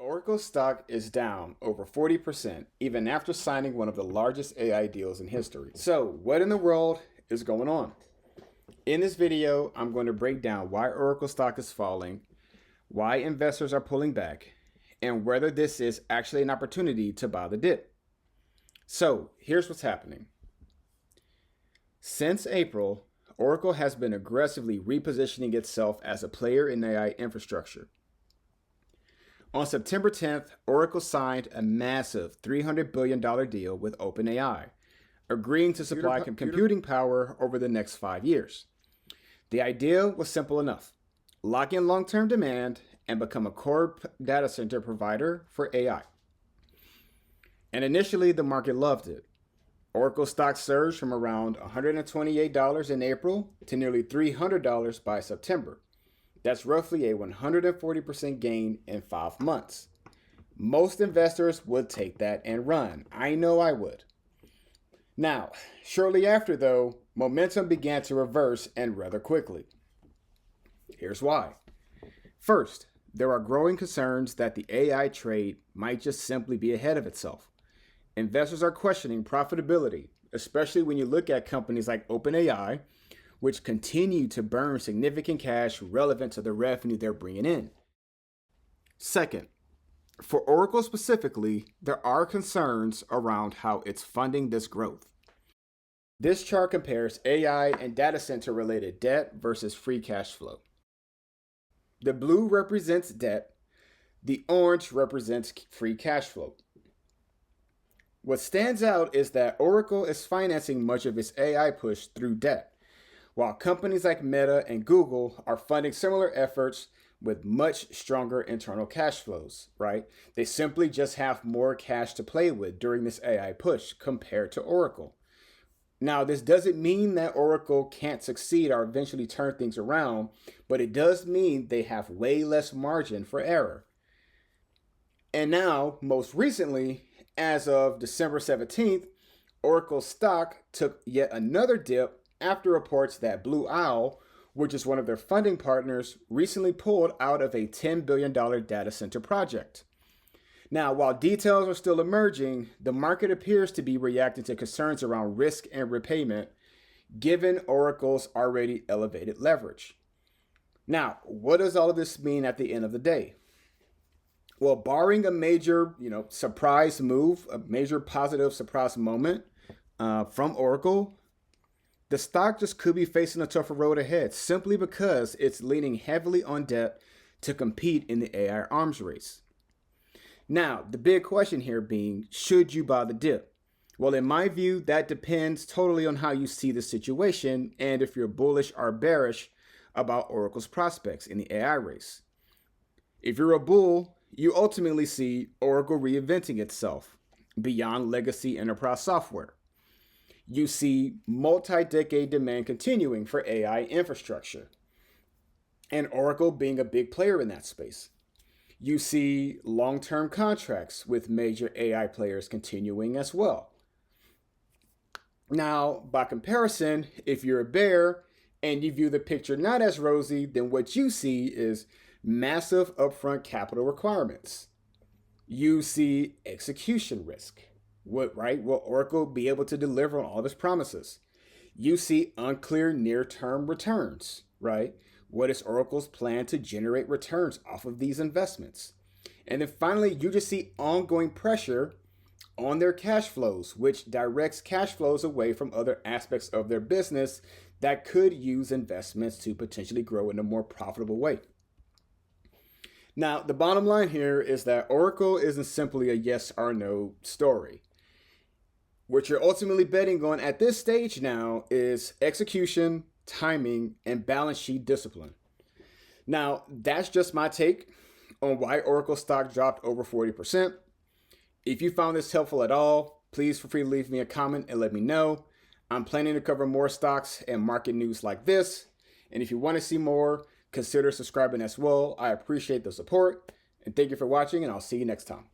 Oracle stock is down over 40%, even after signing one of the largest AI deals in history. So, what in the world is going on? In this video, I'm going to break down why Oracle stock is falling, why investors are pulling back, and whether this is actually an opportunity to buy the dip. So, here's what's happening. Since April, Oracle has been aggressively repositioning itself as a player in AI infrastructure. On September 10th, Oracle signed a massive $300 billion deal with OpenAI, agreeing to supply computing power over the next 5 years. The idea was simple enough: lock in long-term demand and become a core data center provider for AI. And initially, the market loved it. Oracle stock surged from around $128 in April to nearly $300 by September. That's roughly a 140% gain in 5 months. Most investors would take that and run. I know I would. Now, shortly after though, momentum began to reverse, and rather quickly. Here's why. First, there are growing concerns that the AI trade might just simply be ahead of itself. Investors are questioning profitability, especially when you look at companies like OpenAI, which continue to burn significant cash relevant to the revenue they're bringing in. Second, for Oracle specifically, there are concerns around how it's funding this growth. This chart compares AI and data center related debt versus free cash flow. The blue represents debt, the orange represents free cash flow. What stands out is that Oracle is financing much of its AI push through debt, while companies like Meta and Google are funding similar efforts with much stronger internal cash flows, right? They simply just have more cash to play with during this AI push compared to Oracle. Now, this doesn't mean that Oracle can't succeed or eventually turn things around, but it does mean they have way less margin for error. And now, most recently, as of December 17th, Oracle stock took yet another dip after reports that Blue Owl, which is one of their funding partners, recently pulled out of a $10 billion data center project. Now, while details are still emerging, the market appears to be reacting to concerns around risk and repayment, given Oracle's already elevated leverage. Now, what does all of this mean at the end of the day? Well, barring a major, surprise move, a major positive surprise moment from Oracle, the stock just could be facing a tougher road ahead simply because it's leaning heavily on debt to compete in the AI arms race. Now, the big question here being, should you buy the dip? Well, in my view, that depends totally on how you see the situation and if you're bullish or bearish about Oracle's prospects in the AI race. If you're a bull, you ultimately see Oracle reinventing itself beyond legacy enterprise software. You see multi-decade demand continuing for AI infrastructure, and Oracle being a big player in that space. You see long-term contracts with major AI players continuing as well. Now, by comparison, if you're a bear and you view the picture not as rosy, then what you see is massive upfront capital requirements. You see execution risk. Will Oracle be able to deliver on all of its promises? You see unclear near-term returns, right? What is Oracle's plan to generate returns off of these investments? And then finally, you just see ongoing pressure on their cash flows, which directs cash flows away from other aspects of their business that could use investments to potentially grow in a more profitable way. Now, the bottom line here is that Oracle isn't simply a yes or no story. What you're ultimately betting on at this stage now is execution, timing, and balance sheet discipline. Now, that's just my take on why Oracle stock dropped over 40%. If you found this helpful at all, please feel free to leave me a comment and let me know. I'm planning to cover more stocks and market news like this. And if you want to see more, consider subscribing as well. I appreciate the support. And thank you for watching, and I'll see you next time.